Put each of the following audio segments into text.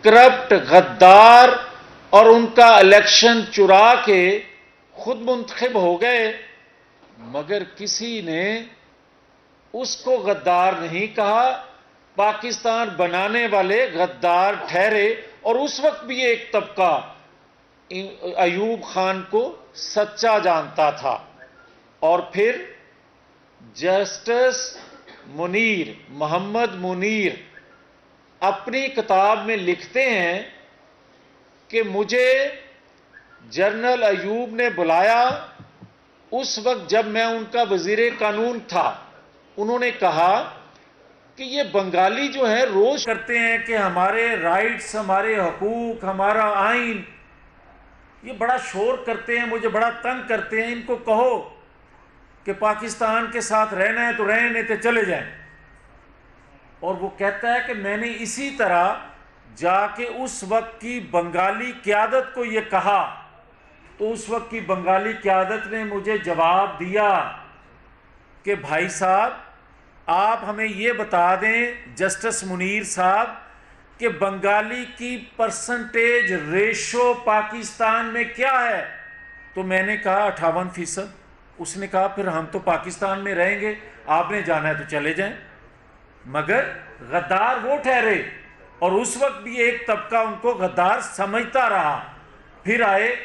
Corrupt غدار اور ان کا الیکشن چرا کے خود منتخب ہو گئے، مگر کسی نے اس کو غدار نہیں کہا، پاکستان بنانے والے غدار ٹھہرے۔ اور اس وقت بھی ایک طبقہ ایوب خان کو سچا جانتا تھا۔ اور پھر جسٹس منیر، محمد منیر اپنی کتاب میں لکھتے ہیں کہ مجھے جنرل ایوب نے بلایا اس وقت جب میں ان کا وزیر قانون تھا۔ انہوں نے کہا کہ یہ بنگالی جو ہیں روز کرتے ہیں کہ ہمارے رائٹس، ہمارے حقوق، ہمارا آئین، یہ بڑا شور کرتے ہیں، مجھے بڑا تنگ کرتے ہیں، ان کو کہو کہ پاکستان کے ساتھ رہنا ہے تو رہیں، نہیں تو چلے جائیں۔ اور وہ کہتا ہے کہ میں نے اسی طرح جا کے اس وقت کی بنگالی قیادت کو یہ کہا، تو اس وقت کی بنگالی قیادت نے مجھے جواب دیا کہ بھائی صاحب آپ ہمیں یہ بتا دیں جسٹس منیر صاحب کہ بنگالی کی پرسنٹیج ریشو پاکستان میں کیا ہے؟ تو میں نے کہا 58%۔ اس نے کہا پھر ہم تو پاکستان میں رہیں گے، آپ نے جانا ہے تو چلے جائیں۔ مگر غدار وہ ٹھہرے، اور اس وقت بھی ایک طبقہ ان کو غدار سمجھتا رہا۔ پھر آئے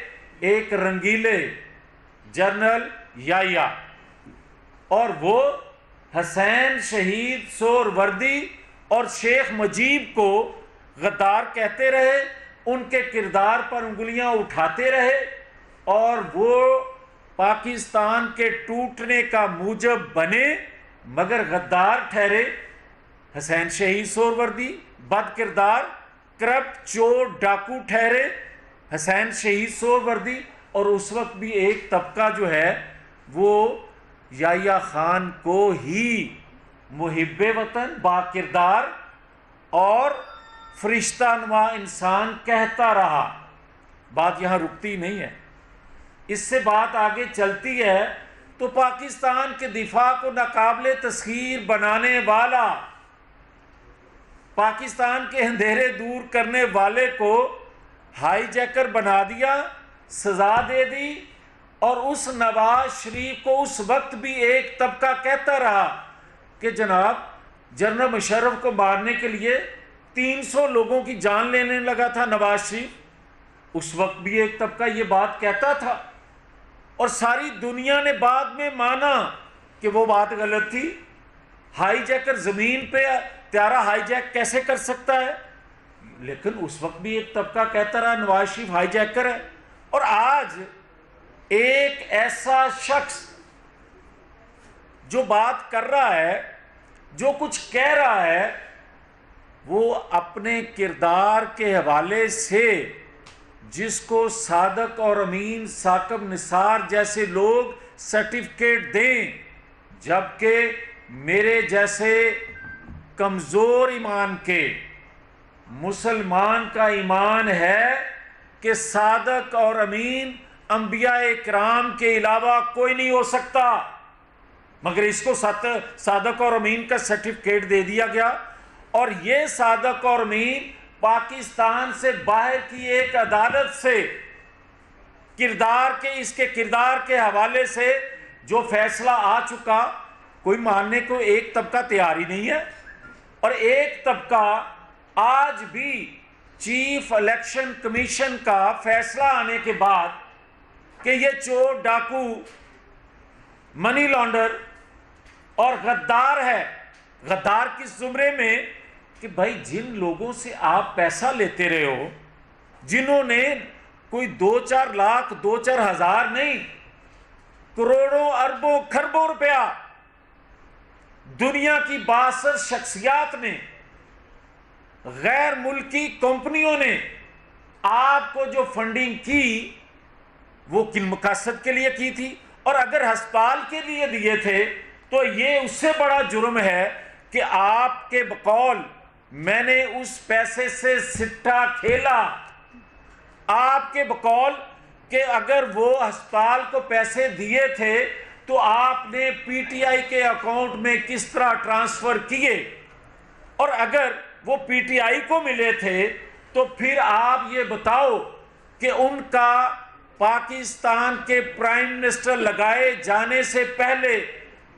ایک رنگیلے جنرل یایا، اور وہ حسین شہید سہروردی اور شیخ مجیب کو غدار کہتے رہے، ان کے کردار پر انگلیاں اٹھاتے رہے، اور وہ پاکستان کے ٹوٹنے کا موجب بنے مگر غدار ٹھہرے۔ حسین شہید سہروردی بد کردار، کرپٹ، چور، ڈاکو ٹھہرے، حسین شہید سہروردی۔ اور اس وقت بھی ایک طبقہ جو ہے وہ یحییٰ خان کو ہی محب وطن، با کردار اور فرشتہ نما انسان کہتا رہا۔ بات یہاں رکتی نہیں ہے، اس سے بات آگے چلتی ہے تو پاکستان کے دفاع کو ناقابل تسخیر بنانے والا، پاکستان کے اندھیرے دور کرنے والے کو ہائی جیکر بنا دیا، سزا دے دی۔ اور اس نواز شریف کو اس وقت بھی ایک طبقہ کہتا رہا کہ جناب جنرل مشرف کو مارنے کے لیے 300 لوگوں کی جان لینے لگا تھا نواز شریف۔ اس وقت بھی ایک طبقہ یہ بات کہتا تھا، اور ساری دنیا نے بعد میں مانا کہ وہ بات غلط تھی۔ ہائی جیکر زمین پہ طیارہ ہائی جیک کیسے کر سکتا ہے؟ لیکن اس وقت بھی ایک طبقہ کہتا رہا نواز شریف ہائی جیکر ہے۔ اور آج ایک ایسا شخص جو بات کر رہا ہے، جو کچھ کہہ رہا ہے، وہ اپنے کردار کے حوالے سے جس کو صادق اور امین ثاقب نثار جیسے لوگ سرٹیفکیٹ دیں، جبکہ میرے جیسے کمزور ایمان کے مسلمان کا ایمان ہے کہ صادق اور امین انبیاء اکرام کے علاوہ کوئی نہیں ہو سکتا، مگر اس کو صادق اور امین کا سرٹیفکیٹ دے دیا گیا۔ اور یہ صادق اور امین پاکستان سے باہر کی ایک عدالت سے اس کے کردار کے حوالے سے جو فیصلہ آ چکا، کوئی ماننے کو ایک طبقہ تیار ہی نہیں ہے۔ اور ایک طبقہ آج بھی چیف الیکشن کمیشن کا فیصلہ آنے کے بعد کہ یہ چور، ڈاکو، منی لانڈر اور غدار ہے، غدار کس زمرے میں کہ بھائی جن لوگوں سے آپ پیسہ لیتے رہے ہو، جنہوں نے کوئی 2-4 لاکھ 2-4 ہزار نہیں، کروڑوں اربوں کھربوں روپیہ دنیا کی بااثر شخصیات نے، غیر ملکی کمپنیوں نے آپ کو جو فنڈنگ کی وہ کن مقاصد کے لیے کی تھی؟ اور اگر ہسپتال کے لیے دیے تھے تو یہ اس سے بڑا جرم ہے کہ آپ کے بقول میں نے اس پیسے سے سٹا کھیلا، آپ کے بقول کہ اگر وہ ہسپتال کو پیسے دیے تھے تو آپ نے پی ٹی آئی کے اکاؤنٹ میں کس طرح ٹرانسفر کیے، اور اگر وہ پی ٹی آئی کو ملے تھے تو پھر آپ یہ بتاؤ کہ ان کا پاکستان کے پرائم منسٹر لگائے جانے سے پہلے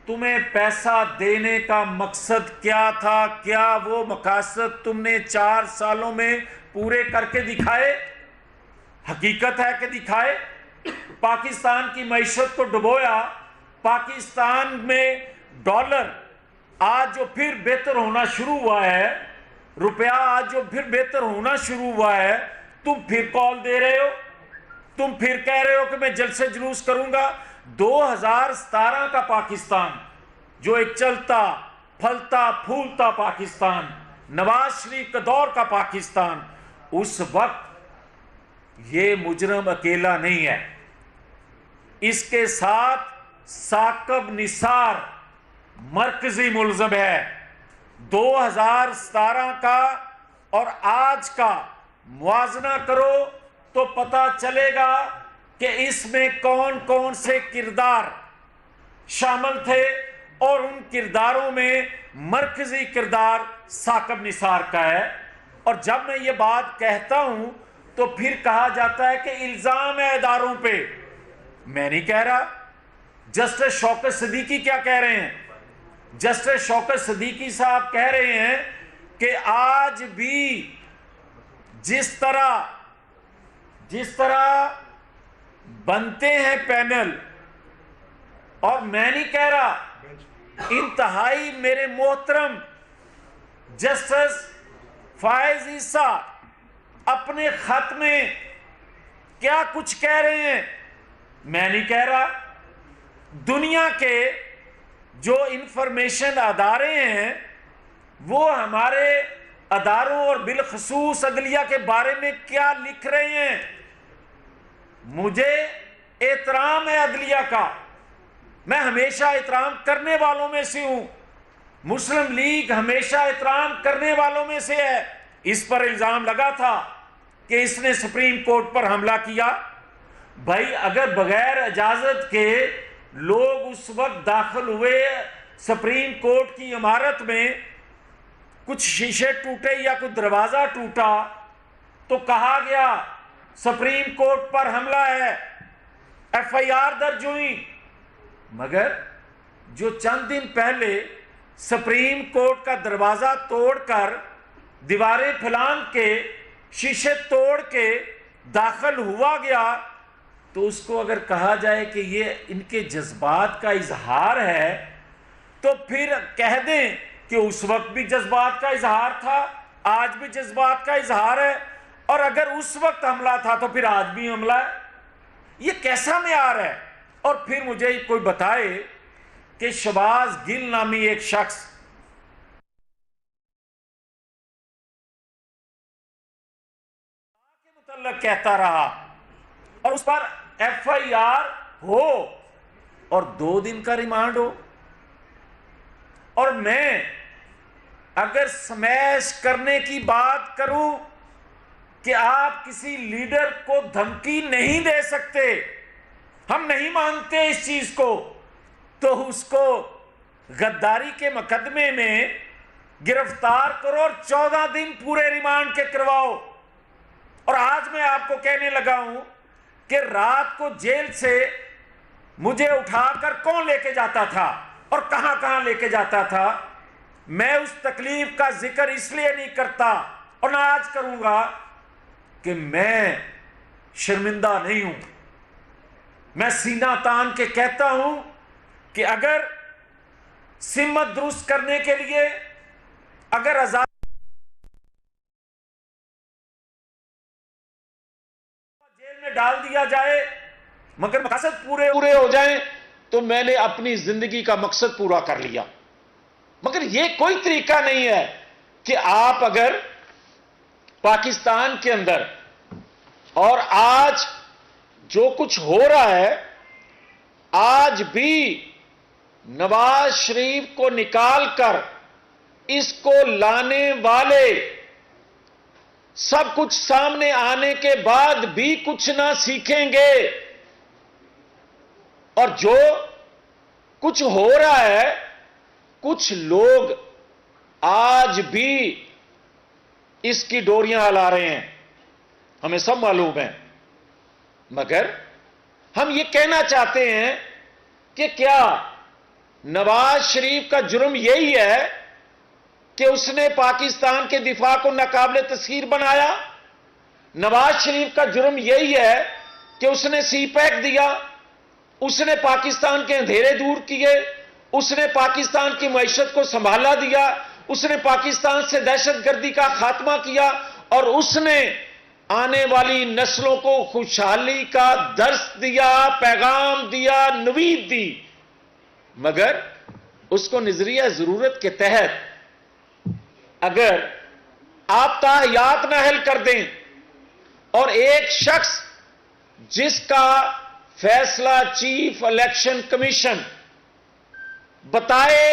تمہیں پیسہ دینے کا مقصد کیا تھا؟ کیا وہ مقاصد تم نے 4 سالوں میں پورے کر کے دکھائے؟ حقیقت ہے کہ دکھائے؟ پاکستان کی معیشت کو ڈبویا، پاکستان میں ڈالر آج جو پھر بہتر ہونا شروع ہوا ہے، روپیہ آج جو پھر بہتر ہونا شروع ہوا ہے، تم پھر کال دے رہے ہو، تم پھر کہہ رہے ہو کہ میں جلسے جلوس کروں گا۔ 2017 کا پاکستان، جو ایک چلتا پھلتا پھولتا پاکستان، نواز شریف کے دور کا پاکستان، اس وقت یہ مجرم اکیلا نہیں ہے، اس کے ساتھ ثاقب نثار مرکزی ملزم ہے۔ 2017 کا اور آج کا موازنہ کرو تو پتہ چلے گا کہ اس میں کون کون سے کردار شامل تھے، اور ان کرداروں میں مرکزی کردار ثاقب نثار کا ہے۔ اور جب میں یہ بات کہتا ہوں تو پھر کہا جاتا ہے کہ الزام ہے اداروں پہ۔ میں نہیں کہہ رہا، جسٹس شوکت صدیقی کیا کہہ رہے ہیں؟ جسٹس شوکت صدیقی صاحب کہہ رہے ہیں کہ آج بھی جس طرح بنتے ہیں پینل، اور میں نہیں کہہ رہا، انتہائی میرے محترم جسٹس فائز عیسیٰ اپنے خط میں کیا کچھ کہہ رہے ہیں، میں نہیں کہہ رہا۔ دنیا کے جو انفارمیشن ادارے ہیں وہ ہمارے اداروں اور بالخصوص عدلیہ کے بارے میں کیا لکھ رہے ہیں۔ مجھے احترام ہے عدلیہ کا، میں ہمیشہ احترام کرنے والوں میں سے ہوں، مسلم لیگ ہمیشہ احترام کرنے والوں میں سے ہے۔ اس پر الزام لگا تھا کہ اس نے سپریم کورٹ پر حملہ کیا۔ بھائی اگر بغیر اجازت کے لوگ اس وقت داخل ہوئے سپریم کورٹ کی عمارت میں، کچھ شیشے ٹوٹے یا کوئی دروازہ ٹوٹا تو کہا گیا سپریم کورٹ پر حملہ ہے، ایف آئی آر درج ہوئی۔ مگر جو چند دن پہلے سپریم کورٹ کا دروازہ توڑ کر، دیواریں پھلانگ کے، شیشے توڑ کے داخل ہوا گیا، تو اس کو اگر کہا جائے کہ یہ ان کے جذبات کا اظہار ہے، تو پھر کہہ دیں کہ اس وقت بھی جذبات کا اظہار تھا، آج بھی جذبات کا اظہار ہے، اور اگر اس وقت حملہ تھا تو پھر آج بھی حملہ ہے۔ یہ کیسا معیار ہے؟ اور پھر مجھے کوئی بتائے کہ شہباز گل نامی ایک شخص کے متعلق کہتا رہا اور اس پر ایف آئی آر ہو اور 2 دن کا ریمانڈ ہو، اور میں اگر سمیش کرنے کی بات کروں کہ آپ کسی لیڈر کو دھمکی نہیں دے سکتے، ہم نہیں مانتے اس چیز کو، تو اس کو غداری کے مقدمے میں گرفتار کرو اور 14 دن پورے ریمانڈ کے کرواؤ۔ اور آج میں آپ کو کہنے لگا ہوں کہ رات کو جیل سے مجھے اٹھا کر کون لے کے جاتا تھا اور کہاں کہاں لے کے جاتا تھا۔ میں اس تکلیف کا ذکر اس لیے نہیں کرتا اور نہ آج کروں گا کہ میں شرمندہ نہیں ہوں، میں سینہ تان کے کہتا ہوں کہ اگر سمت درست کرنے کے لیے اگر آزاد جیل میں ڈال دیا جائے مگر مقصد پورے ہو جائیں تو میں نے اپنی زندگی کا مقصد پورا کر لیا۔ مگر یہ کوئی طریقہ نہیں ہے کہ آپ اگر پاکستان کے اندر اور آج جو کچھ ہو رہا ہے، آج بھی نواز شریف کو نکال کر اس کو لانے والے سب کچھ سامنے آنے کے بعد بھی کچھ نہ سیکھیں گے، اور جو کچھ ہو رہا ہے، کچھ لوگ آج بھی اس کی ڈوریاں ہلا رہے ہیں، ہمیں سب معلوم ہے، مگر ہم یہ کہنا چاہتے ہیں کہ کیا نواز شریف کا جرم یہی ہے کہ اس نے پاکستان کے دفاع کو ناقابل تسخیر بنایا؟ نواز شریف کا جرم یہی ہے کہ اس نے سی پیک دیا، اس نے پاکستان کے اندھیرے دور کیے، اس نے پاکستان کی معیشت کو سنبھالا دیا، اس نے پاکستان سے دہشت گردی کا خاتمہ کیا، اور اس نے آنے والی نسلوں کو خوشحالی کا درس دیا، پیغام دیا، نوید دی، مگر اس کو نظریہ ضرورت کے تحت اگر آپ تاحیات نہ حل کر دیں اور ایک شخص جس کا فیصلہ چیف الیکشن کمیشن بتائے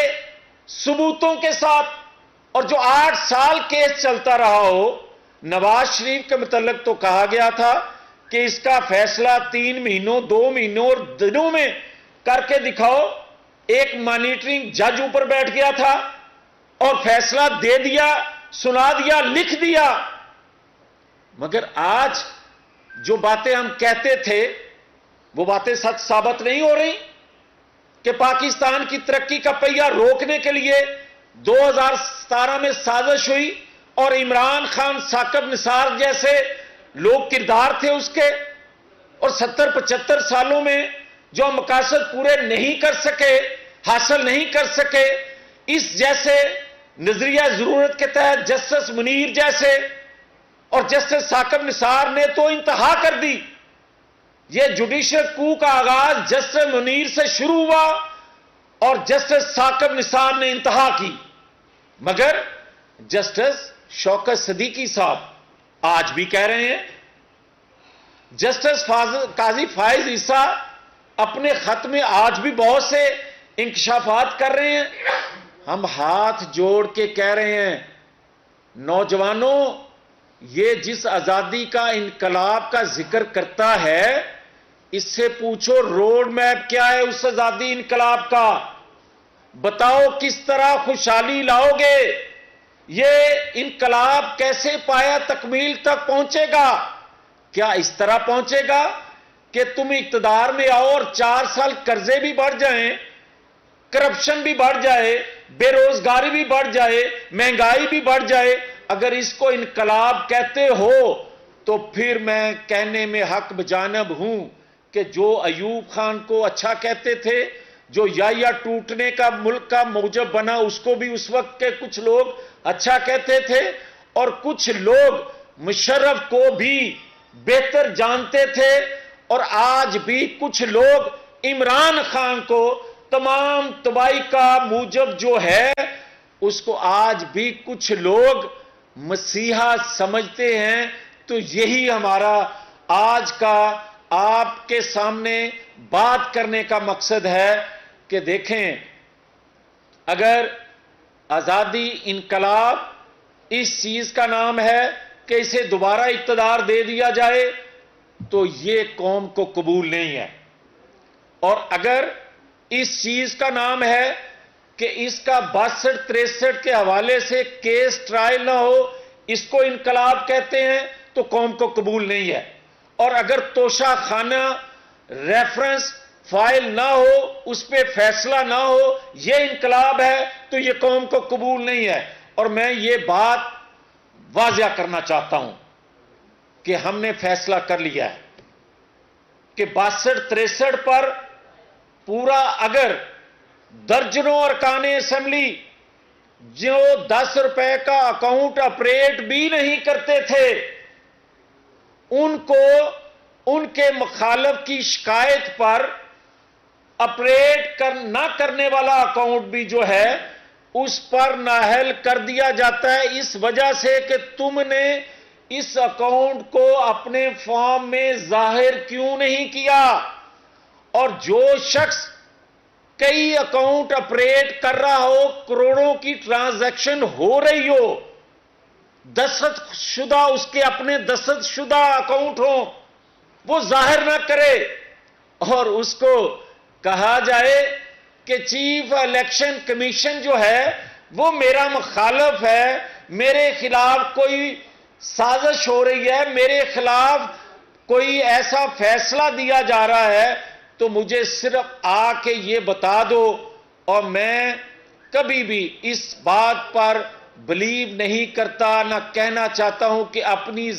ثبوتوں کے ساتھ، اور جو 8 سال کیس چلتا رہا ہو، نواز شریف کے متعلق تو کہا گیا تھا کہ اس کا فیصلہ 3 مہینوں 2 مہینوں اور دنوں میں کر کے دکھاؤ، ایک مانیٹرنگ جج اوپر بیٹھ گیا تھا اور فیصلہ دے دیا، سنا دیا، لکھ دیا، مگر آج جو باتیں ہم کہتے تھے وہ باتیں سچ ثابت نہیں ہو رہی کہ پاکستان کی ترقی کا پہیہ روکنے کے لیے 2017 میں سازش ہوئی اور عمران خان، ثاقب نثار جیسے لوگ کردار تھے اس کے، اور 70-75 سالوں میں جو مقاصد پورے نہیں کر سکے، حاصل نہیں کر سکے، اس جیسے نظریہ ضرورت کے تحت جسٹس منیر جیسے اور جسٹس ثاقب نثار نے تو انتہا کر دی۔ یہ جوڈیشل کو کا آغاز جسٹس منیر سے شروع ہوا اور جسٹس ثاقب نثار نے انتہا کی، مگر جسٹس شوکت صدیقی صاحب آج بھی کہہ رہے ہیں، جسٹس قاضی فائز عیسیٰ اپنے خط میں آج بھی بہت سے انکشافات کر رہے ہیں۔ ہم ہاتھ جوڑ کے کہہ رہے ہیں، نوجوانوں، یہ جس آزادی کا انقلاب کا ذکر کرتا ہے، اس سے پوچھو روڈ میپ کیا ہے اس آزادی انقلاب کا؟ بتاؤ کس طرح خوشحالی لاؤ گے؟ یہ انقلاب کیسے پایا تکمیل تک پہنچے گا؟ کیا اس طرح پہنچے گا کہ تم اقتدار میں آؤ اور 4 سال قرضے بھی بڑھ جائیں، کرپشن بھی بڑھ جائے، بے روزگاری بھی بڑھ جائے، مہنگائی بھی بڑھ جائے؟ اگر اس کو انقلاب کہتے ہو تو پھر میں کہنے میں حق بجانب ہوں کہ جو ایوب خان کو اچھا کہتے تھے، جو یا ٹوٹنے کا ملک کا موجب بنا، اس کو بھی اس وقت کے کچھ لوگ اچھا کہتے تھے، اور کچھ لوگ مشرف کو بھی بہتر جانتے تھے، اور آج بھی کچھ لوگ عمران خان کو تمام تباہی کا موجب جو ہے، اس کو آج بھی کچھ لوگ مسیحا سمجھتے ہیں۔ تو یہی ہمارا آج کا آپ کے سامنے بات کرنے کا مقصد ہے کہ دیکھیں، اگر آزادی انقلاب اس چیز کا نام ہے کہ اسے دوبارہ اقتدار دے دیا جائے تو یہ قوم کو قبول نہیں ہے، اور اگر اس چیز کا نام ہے کہ اس کا 62-63 کے حوالے سے کیس ٹرائل نہ ہو، اس کو انقلاب کہتے ہیں، تو قوم کو قبول نہیں ہے، اور اگر توشہ خانہ ریفرنس فائل نہ ہو، اس پہ فیصلہ نہ ہو، یہ انقلاب ہے تو یہ قوم کو قبول نہیں ہے۔ اور میں یہ بات واضح کرنا چاہتا ہوں کہ ہم نے فیصلہ کر لیا ہے کہ 62-63 پر پورا، اگر درجنوں ارکان اسمبلی جو 10 روپے کا اکاؤنٹ آپریٹ بھی نہیں کرتے تھے، ان کو ان کے مخالف کی شکایت پر آپریٹ نہ کرنے والا اکاؤنٹ بھی جو ہے اس پر نااہل کر دیا جاتا ہے، اس وجہ سے کہ تم نے اس اکاؤنٹ کو اپنے فارم میں ظاہر کیوں نہیں کیا۔ اور جو شخص کئی اکاؤنٹ آپریٹ کر رہا ہو، کروڑوں کی ٹرانزیکشن ہو رہی ہو، دستخط شدہ اس کے اپنے دستخط شدہ اکاؤنٹ ہوں، وہ ظاہر نہ کرے، اور اس کو کہا جائے کہ چیف الیکشن کمیشن جو ہے وہ میرا مخالف ہے، میرے خلاف کوئی سازش ہو رہی ہے، میرے خلاف کوئی ایسا فیصلہ دیا جا رہا ہے، تو مجھے صرف آ کے یہ بتا دو، اور میں کبھی بھی اس بات پر بلیو نہیں کرتا، نہ کہنا چاہتا ہوں کہ اپنی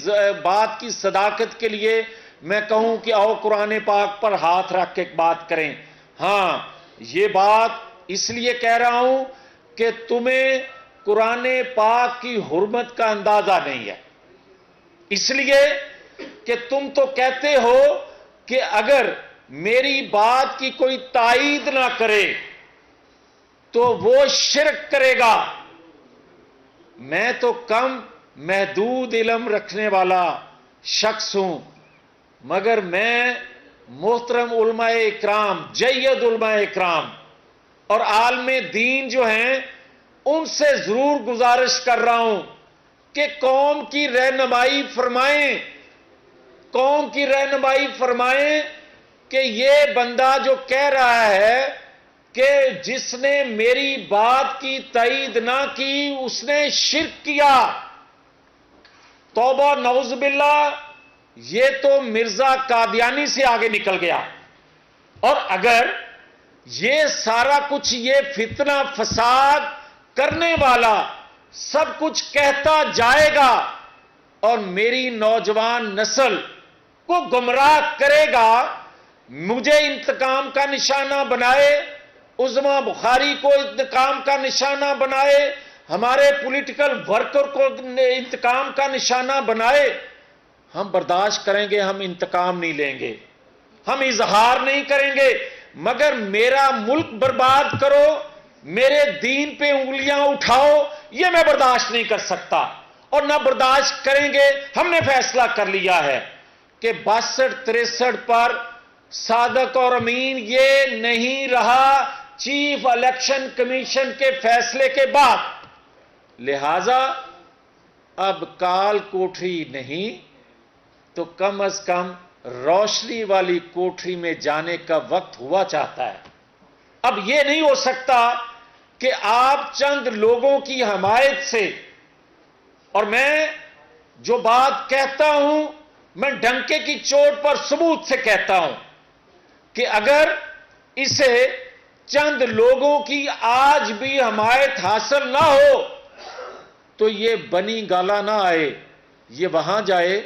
بات کی صداقت کے لیے میں کہوں کہ آؤ قرآن پاک پر ہاتھ رکھ کے بات کریں۔ ہاں، یہ بات اس لیے کہہ رہا ہوں کہ تمہیں قرآن پاک کی حرمت کا اندازہ نہیں ہے، اس لیے کہ تم تو کہتے ہو کہ اگر میری بات کی کوئی تائید نہ کرے تو وہ شرک کرے گا۔ میں تو کم محدود علم رکھنے والا شخص ہوں، مگر میں محترم علماء اکرام، جید علماء اکرام اور عالم دین جو ہیں ان سے ضرور گزارش کر رہا ہوں کہ قوم کی رہنمائی فرمائیں، قوم کی رہنمائی فرمائیں کہ یہ بندہ جو کہہ رہا ہے کہ جس نے میری بات کی تائید نہ کی اس نے شرک کیا، توبہ نعوذ باللہ، یہ تو مرزا قادیانی سے آگے نکل گیا۔ اور اگر یہ سارا کچھ یہ فتنہ فساد کرنے والا سب کچھ کہتا جائے گا اور میری نوجوان نسل کو گمراہ کرے گا، مجھے انتقام کا نشانہ بنائے، عظما بخاری کو انتقام کا نشانہ بنائے، ہمارے پولیٹیکل ورکر کو انتقام کا نشانہ بنائے، ہم برداشت کریں گے، ہم انتقام نہیں لیں گے، ہم اظہار نہیں کریں گے، مگر میرا ملک برباد کرو، میرے دین پہ انگلیاں اٹھاؤ، یہ میں برداشت نہیں کر سکتا اور نہ برداشت کریں گے۔ ہم نے فیصلہ کر لیا ہے کہ 62-63 پر صادق اور امین یہ نہیں رہا چیف الیکشن کمیشن کے فیصلے کے بعد، لہذا اب کال کوٹری نہیں تو کم از کم روشنی والی کوٹری میں جانے کا وقت ہوا چاہتا ہے۔ اب یہ نہیں ہو سکتا کہ آپ چند لوگوں کی حمایت سے، اور میں جو بات کہتا ہوں میں ڈنکے کی چوٹ پر ثبوت سے کہتا ہوں کہ اگر اسے چند لوگوں کی آج بھی حمایت حاصل نہ ہو تو یہ بنی گالا نہ آئے، یہ وہاں جائے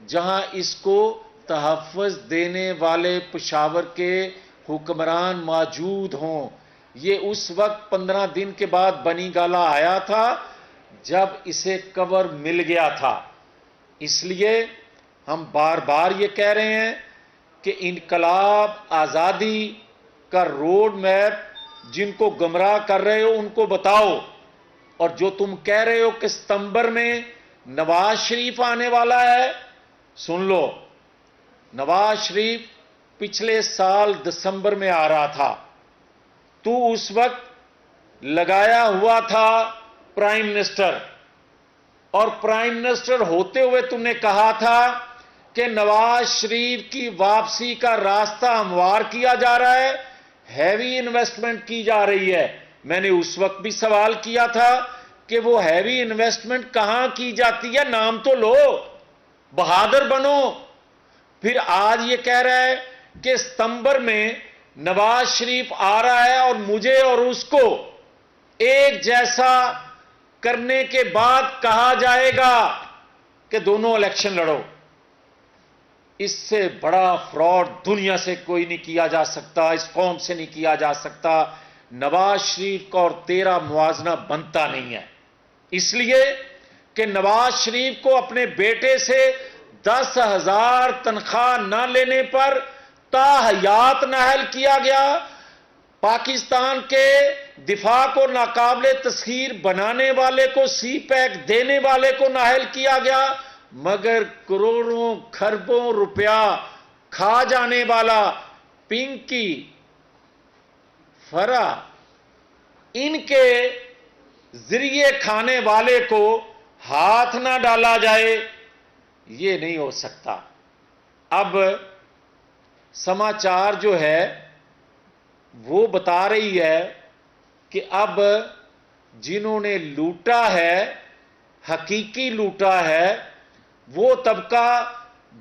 جہاں اس کو تحفظ دینے والے پشاور کے حکمران موجود ہوں۔ یہ اس وقت 15 دن کے بعد بنی گالا آیا تھا جب اسے کور مل گیا تھا۔ اس لیے ہم بار بار یہ کہہ رہے ہیں کہ انقلاب آزادی کا روڈ میپ جن کو گمراہ کر رہے ہو ان کو بتاؤ، اور جو تم کہہ رہے ہو کہ ستمبر میں نواز شریف آنے والا ہے، سن لو، نواز شریف پچھلے سال دسمبر میں آ رہا تھا، تو اس وقت لگایا ہوا تھا پرائم منسٹر، اور پرائم منسٹر ہوتے ہوئے تم نے کہا تھا کہ نواز شریف کی واپسی کا راستہ ہموار کیا جا رہا ہے، ہیوی انویسٹمنٹ کی جا رہی ہے۔ میں نے اس وقت بھی سوال کیا تھا کہ وہ ہیوی انویسٹمنٹ کہاں کی جاتی ہے، نام تو لو، بہادر بنو۔ پھر آج یہ کہہ رہا ہے کہ ستمبر میں نواز شریف آ رہا ہے اور مجھے اور اس کو ایک جیسا کرنے کے بعد کہا جائے گا کہ دونوں الیکشن لڑو۔ اس سے بڑا فراڈ دنیا سے کوئی نہیں کیا جا سکتا، اس قوم سے نہیں کیا جا سکتا۔ نواز شریف کا اور تیرا موازنہ بنتا نہیں ہے، اس لیے کہ نواز شریف کو اپنے بیٹے سے 10,000 تنخواہ نہ لینے پر تاحیات نااہل کیا گیا، پاکستان کے دفاع کو ناقابل تسخیر بنانے والے کو سی پیک دینے والے کو نااہل کیا گیا، مگر کروڑوں کھربوں روپیہ کھا جانے والا پنکی، فرا، ان کے ذریعے کھانے والے کو ہاتھ نہ ڈالا جائے، یہ نہیں ہو سکتا۔ اب سماچار جو ہے وہ بتا رہی ہے کہ اب جنہوں نے لوٹا ہے حقیقی لوٹا ہے وہ طبقہ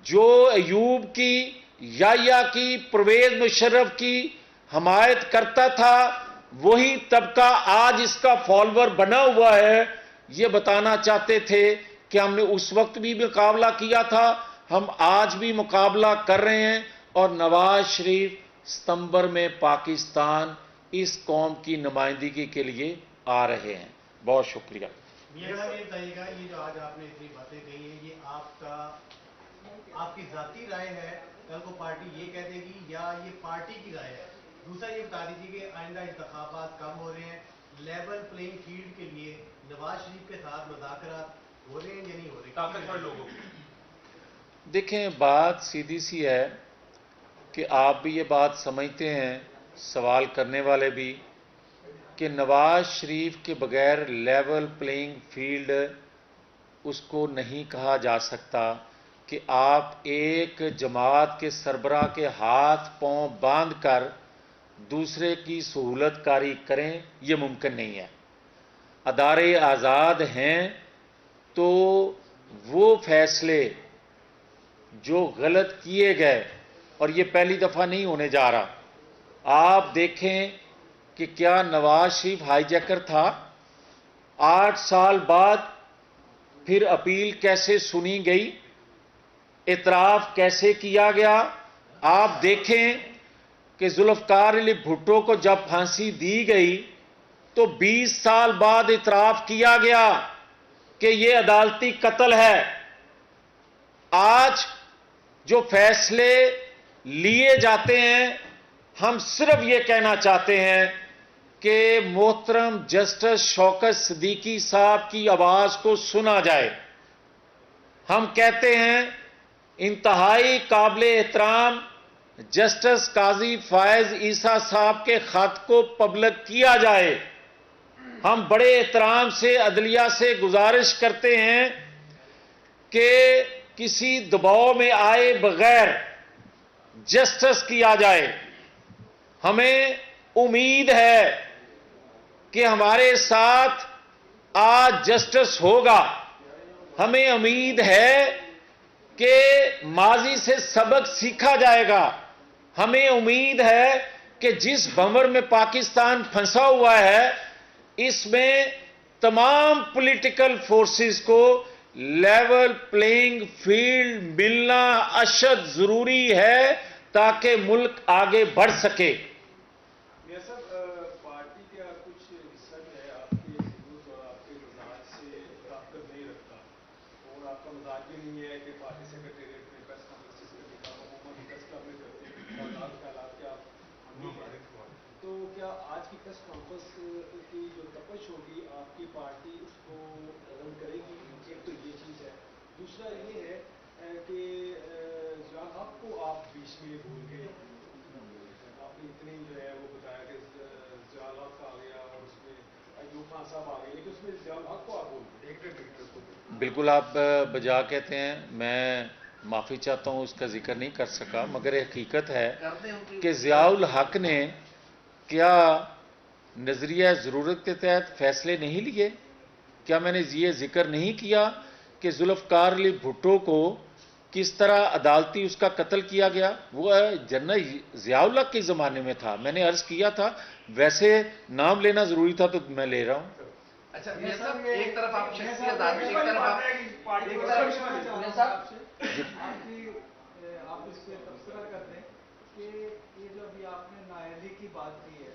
جو ایوب کی، یحییٰ کی، پرویز مشرف کی حمایت کرتا تھا، وہی طبقہ آج اس کا فالوور بنا ہوا ہے۔ یہ بتانا چاہتے تھے کہ ہم نے اس وقت بھی مقابلہ کیا تھا، ہم آج بھی مقابلہ کر رہے ہیں، اور نواز شریف ستمبر میں پاکستان اس قوم کی نمائندگی کے لیے آ رہے ہیں۔ بہت شکریہ۔ میاں صاحب یہ بتائیے گا، یہ جو آج آپ نے اتنی باتیں کہی ہیں، یہ آپ کی ذاتی رائے ہے، کل کو پارٹی یہ کہہ دے گی، یا یہ پارٹی کی رائے ہے؟ دوسرا یہ بتا دیجیے کہ آئندہ انتخابات کم ہو رہے ہیں، لیول پلینگ فیلڈ کے لیے نواز شریف کے ساتھ مذاکرات ہو رہے ہیں یا نہیں ہو رہے طاقتور لوگوں کی؟ دیکھیں، بات سیدھی سی ہے کہ آپ بھی یہ بات سمجھتے ہیں، سوال کرنے والے بھی، کہ نواز شریف کے بغیر لیول پلینگ فیلڈ اس کو نہیں کہا جا سکتا کہ آپ ایک جماعت کے سربراہ کے ہاتھ پاؤں باندھ کر دوسرے کی سہولت کاری کریں، یہ ممکن نہیں ہے۔ ادارے آزاد ہیں تو وہ فیصلے جو غلط کیے گئے، اور یہ پہلی دفعہ نہیں ہونے جا رہا، آپ دیکھیں کہ کیا نواز شریف ہائی جیکر تھا؟ 8 سال بعد پھر اپیل کیسے سنی گئی، اعتراف کیسے کیا گیا؟ آپ دیکھیں کہ ذوالفقار علی بھٹو کو جب پھانسی دی گئی تو 20 سال بعد اعتراف کیا گیا کہ یہ عدالتی قتل ہے۔ آج جو فیصلے لیے جاتے ہیں، ہم صرف یہ کہنا چاہتے ہیں کہ محترم جسٹس شوکت صدیقی صاحب کی آواز کو سنا جائے۔ ہم کہتے ہیں انتہائی قابل احترام جسٹس قاضی فائز عیسیٰ صاحب کے خط کو پبلک کیا جائے۔ ہم بڑے احترام سے عدلیہ سے گزارش کرتے ہیں کہ کسی دباؤ میں آئے بغیر جسٹس کیا جائے۔ ہمیں امید ہے کہ ہمارے ساتھ آج جسٹس ہوگا۔ ہمیں امید ہے کہ ماضی سے سبق سیکھا جائے گا۔ ہمیں امید ہے کہ جس بھنور میں پاکستان پھنسا ہوا ہے، اس میں تمام پولیٹیکل فورسز کو لیول پلینگ فیلڈ ملنا اشد ضروری ہے تاکہ ملک آگے بڑھ سکے۔ میاں صاحب، پارٹی کا کچھ حصہ جو ہے آپ کے سلوک اور آپ کے مزاج سے طاقت نہیں رکھتا، اور آپ کا مزاج بھی نہیں ہے کہ پارٹی سیکرٹریٹ میں پریس کانفرنس کرنے کا، عموماً پریس کلب میں کرتے ہیں خیالات کے آپ تو کیا آج کی پریس کانفرنس کی جو تپش ہوگی آپ کی پارٹی اس کو ختم کرے گی؟ ایک تو یہ چیز ہے، دوسرا یہ ہے کہ ضیاء الحق کو آپ بیچ میں بھول گئے، آپ نے اتنی جو ہے وہ بتایا کہ ضیاء الحق آ گیا اور اس میں ایوب خان صاحب آ گئے، لیکن اس میں ضیاء الحق کو آپ بول گئے۔ بالکل آپ بجا کہتے ہیں، میں معافی چاہتا ہوں، اس کا ذکر نہیں کر سکا، مگر حقیقت ہے کہ ضیاء الحق نے کیا نظریہ ضرورت کے تحت فیصلے نہیں لیے؟ کیا میں نے یہ ذکر نہیں کیا کہ ذوالفقار علی بھٹو کو کس طرح عدالتی اس کا قتل کیا گیا؟ وہ جنرل ضیاء الحق کے زمانے میں تھا، میں نے عرض کیا تھا، ویسے نام لینا ضروری تھا تو میں لے رہا ہوں۔ اچھا میاں صاحب، ایک طرف آپ شخصیت آدمی، ایک طرف آپ اس پہ تبصرہ کر دیں کہ یہ جو ابھی آپ نے نااہلی کی بات کی ہے،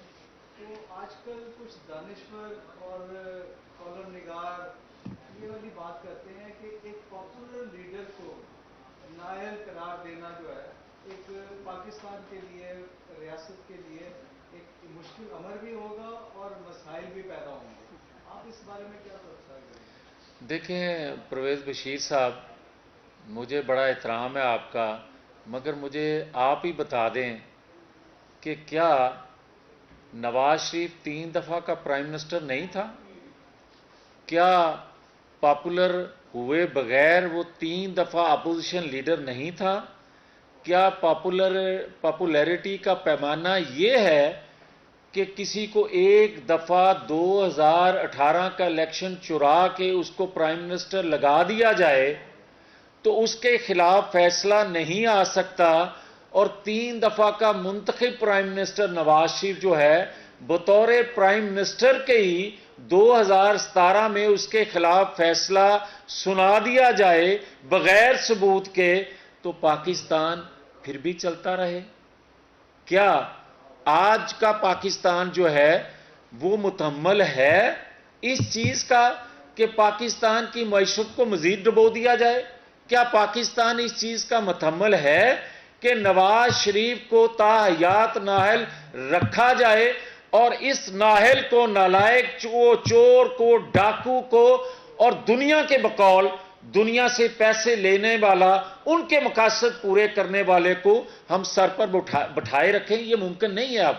تو آج کل کچھ دانشور اور کالم نگار یہ والی بات کرتے ہیں کہ ایک پاپولر لیڈر کو نااہل قرار دینا جو ہے ایک پاکستان کے لیے، ریاست کے لیے ایک مشکل امر بھی ہوگا اور مسائل بھی پیدا ہوں گے۔ آپ اس بارے میں کیا تبصرہ کریں؟ دیکھیں پرویز بشیر صاحب، مجھے بڑا احترام ہے آپ کا، مگر مجھے آپ ہی بتا دیں کہ کیا نواز شریف 3 دفعہ کا پرائم منسٹر نہیں تھا؟ کیا پاپولر ہوئے بغیر وہ 3 دفعہ اپوزیشن لیڈر نہیں تھا؟ کیا پاپولیرٹی کا پیمانہ یہ ہے کہ کسی کو ایک دفعہ 2018 کا الیکشن چرا کے اس کو پرائم منسٹر لگا دیا جائے تو اس کے خلاف فیصلہ نہیں آ سکتا، اور 3 دفعہ کا منتخب پرائم منسٹر نواز شریف جو ہے بطور پرائم منسٹر کے ہی 2017 میں اس کے خلاف فیصلہ سنا دیا جائے بغیر ثبوت کے، تو پاکستان پھر بھی چلتا رہے؟ کیا آج کا پاکستان جو ہے وہ متحمل ہے اس چیز کا کہ پاکستان کی معیشت کو مزید ڈبو دیا جائے؟ کیا پاکستان اس چیز کا متحمل ہے کہ نواز شریف کو تا حیات نااہل رکھا جائے اور اس نااہل کو، نالائق چور کو، ڈاکو کو، اور دنیا کے بقول دنیا سے پیسے لینے والا، ان کے مقاصد پورے کرنے والے کو ہم سر پر بٹھائے رکھیں؟ یہ ممکن نہیں ہے۔ اب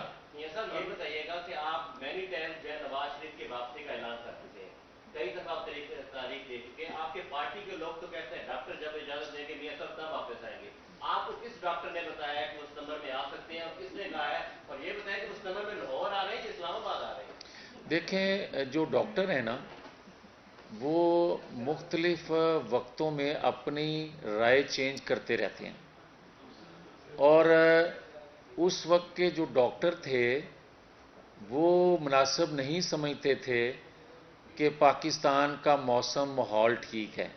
صاحب یہ بتائیے گا کہ آپ مینی ٹائم جو ہے نواز شریف کی واپسی کا اعلان کر چکے ہیں، کئی دفعہ آپ تاریخ دے چکے ہیں، آپ کے پارٹی کے لوگ تو کہتے ہیں ڈاکٹر جب اجازت دیں گے میاں صاحب تب واپس آئیں گے، آپ کو کس ڈاکٹر نے بتایا کہ اس نمبر میں آ سکتے ہیں اور کس نے کہا ہے؟ اور یہ بتائیں کہ اس نمبر میں لاہور آ رہے ہیں کہ اسلام آباد آ رہے ہیں؟ دیکھیں، جو ڈاکٹر ہیں نا وہ مختلف وقتوں میں اپنی رائے چینج کرتے رہتے ہیں، اور اس وقت کے جو ڈاکٹر تھے وہ مناسب نہیں سمجھتے تھے کہ پاکستان کا موسم ماحول ٹھیک ہے۔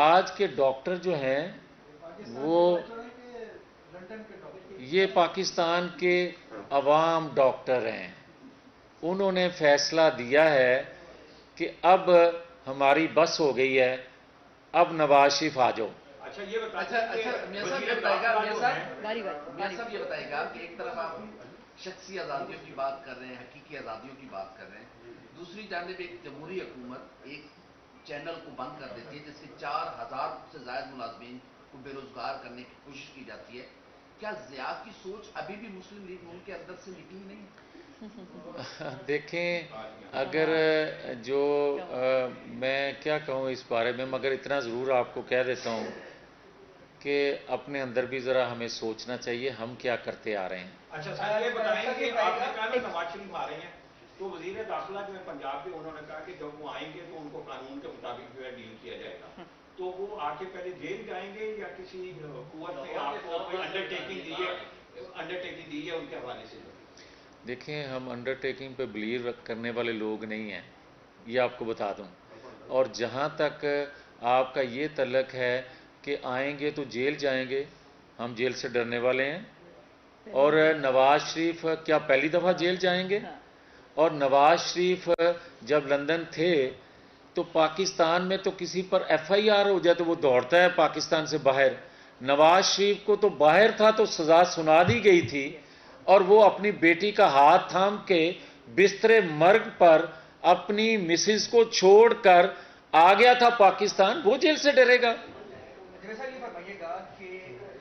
آج کے ڈاکٹر جو ہیں وہ یہ پاکستان کے عوام ڈاکٹر ہیں، انہوں نے فیصلہ دیا ہے کہ اب ہماری بس ہو گئی ہے، اب نواز شریف آ جاؤ۔ اچھا یہ میاں صاحب یہ بتائے گا، میاں صاحب یہ بتائے گا کہ ایک طرف آپ شخصی آزادیوں کی بات کر رہے ہیں، حقیقی آزادیوں کی بات کر رہے ہیں، دوسری جانب ایک جمہوری حکومت ایک چینل کو بند کر دیتی ہے جس سے 4000 سے زائد ملازمین کو بے روزگار کرنے کی کوشش کی جاتی ہے۔ کیا ضیاء کی سوچ ابھی بھی مسلم لیگ نون کے اندر سے نکلی نہیں؟ دیکھیں، اگر جو میں کیا کہوں اس بارے میں، مگر اتنا ضرور آپ کو کہہ دیتا ہوں کہ اپنے اندر بھی ذرا ہمیں سوچنا چاہیے ہم کیا کرتے آ رہے ہیں۔ اچھا صاحب یہ بتائیں کہ آپ نے کہا نا نواز شریف آ رہے ہیں، تو وزیر داخلہ جو ہے پنجاب کے، انہوں نے کہا کہ جب وہ آئیں گے تو ان کو قانون کے مطابق جو ہے ڈیل کیا جائے گا، تو وہ آ کے پہلے جیل جائیں گے یا کسی قوت نے آپ کو کوئی انڈرٹیکنگ دی ہے ان کے حوالے سے؟ دیکھیں، ہم انڈرٹیکنگ پہ بلیو کرنے والے لوگ نہیں ہیں، یہ آپ کو بتا دوں، اور جہاں تک آپ کا یہ تعلق ہے کہ آئیں گے تو جیل جائیں گے، ہم جیل سے ڈرنے والے ہیں، اور نواز شریف کیا پہلی دفعہ جیل جائیں گے؟ اور نواز شریف جب لندن تھے تو پاکستان میں تو کسی پر ایف آئی آر ہو جائے تو وہ دوڑتا ہے پاکستان سے باہر۔ نواز شریف کو تو باہر تھا تو سزا سنا دی گئی تھی، اور وہ اپنی بیٹی کا ہاتھ تھام کے بستر مرگ پر اپنی مسز کو چھوڑ کر آ گیا تھا پاکستان، وہ جیل سے ڈرے گا؟ جیسا یہ فرمائیے گا کہ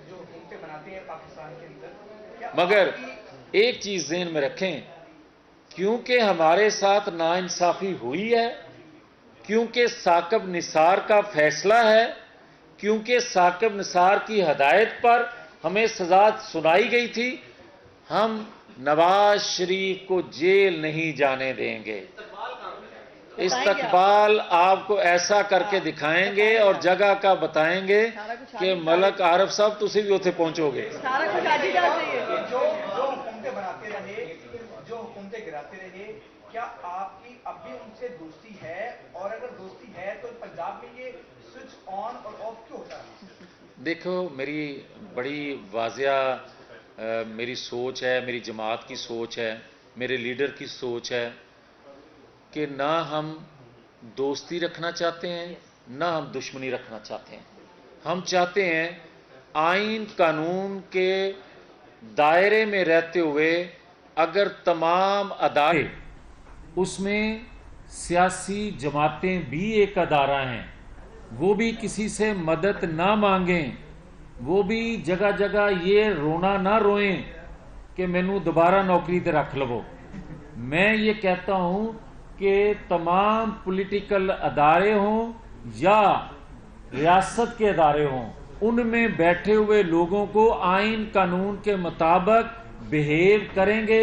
جو حکومتیں بناتے ہیں پاکستان کے اندر، مگر ایک چیز ذہن میں رکھیں، کیونکہ ہمارے ساتھ ناانصافی ہوئی ہے، کیونکہ ثاقب نثار کا فیصلہ ہے، کیونکہ ثاقب نثار کی ہدایت پر ہمیں سزا سنائی گئی تھی، ہم نواز شریف کو جیل نہیں جانے دیں گے۔ استقبال آپ کو ایسا کر کے دکھائیں گے اور جگہ کا بتائیں گے کہ ملک عارف صاحب تسی بھی اتنے پہنچو گے۔ جو حکومتیں بناتے رہے، جو حکومتیں گراتے رہے، کیا آپ کی اب بھی ان سے دوستی ہے؟ اور اگر دوستی ہے تو پنجاب میں یہ سوئچ آن اور آف کیوں ہوتا ہے؟ دیکھو، میری بڑی واضح میری سوچ ہے، میری جماعت کی سوچ ہے، میرے لیڈر کی سوچ ہے کہ نہ ہم دوستی رکھنا چاہتے ہیں نہ ہم دشمنی رکھنا چاہتے ہیں۔ ہم چاہتے ہیں آئین قانون کے دائرے میں رہتے ہوئے اگر تمام ادارے، اس میں سیاسی جماعتیں بھی ایک ادارہ ہیں، وہ بھی کسی سے مدد نہ مانگیں، وہ بھی جگہ جگہ یہ رونا نہ روئیں کہ مینوں دوبارہ نوکری تے رکھ لو۔ میں یہ کہتا ہوں کہ تمام پولیٹیکل ادارے ہوں یا ریاست کے ادارے ہوں، ان میں بیٹھے ہوئے لوگوں کو آئین قانون کے مطابق بہیو کریں گے